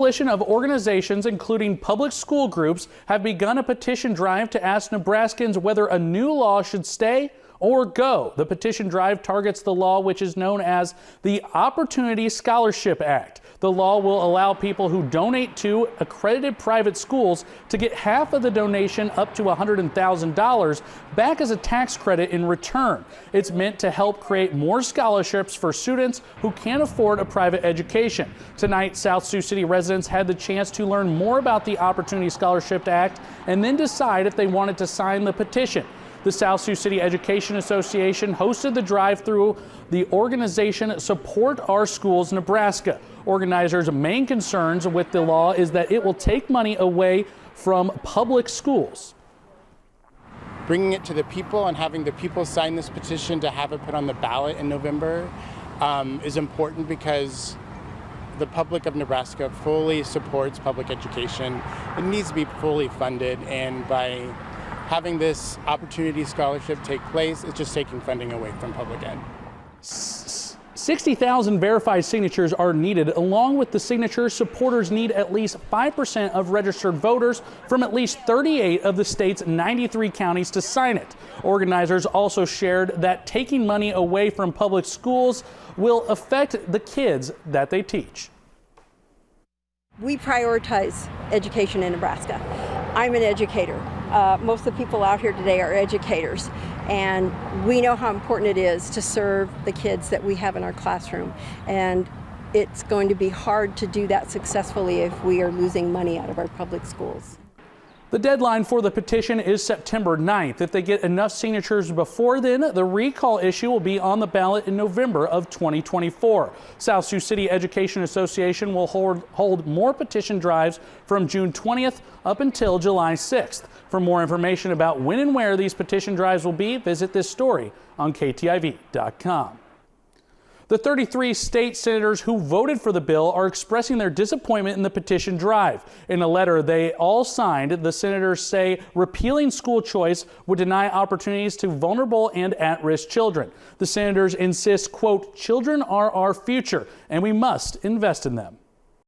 Coalition of organizations, including public school groups, have begun a petition drive to ask Nebraskans whether a new law should stay or go. The petition drive targets the law which is known as the Opportunity Scholarship Act. The law will allow people who donate to accredited private schools to get half of the donation, up to $100,000, back as a tax credit in return. It's meant to help create more scholarships for students who can't afford a private education. Tonight, South Sioux City residents had the chance to learn more about the Opportunity Scholarship Act and then decide if they wanted to sign the petition. The South Sioux City Education Association hosted the drive through the organization Support Our Schools Nebraska. Organizers' main concerns with the law is that it will take money away from public schools. Bringing it to the people and having the people sign this petition to have it put on the ballot in November is important, because the public of Nebraska fully supports public education. It needs to be fully funded, and by having this opportunity scholarship take place, it's just taking funding away from public ed. 60,000 verified signatures are needed. Along with the signatures, supporters need at least 5% of registered voters from at least 38 of the state's 93 counties to sign it. Organizers also shared that taking money away from public schools will affect the kids that they teach. We prioritize education in Nebraska. I'm an educator. Most of the people out here today are educators, and we know how important it is to serve the kids that we have in our classroom. And it's going to be hard to do that successfully if we are losing money out of our public schools. The deadline for the petition is September 9th. If they get enough signatures before then, the recall issue will be on the ballot in November of 2024. South Sioux City Education Association will hold more petition drives from June 20th up until July 6th. For more information about when and where these petition drives will be, visit this story on KTIV.com. The 33 state senators who voted for the bill are expressing their disappointment in the petition drive. In a letter they all signed, the senators say repealing school choice would deny opportunities to vulnerable and at-risk children. The senators insist, quote, "Children are our future and we must invest in them."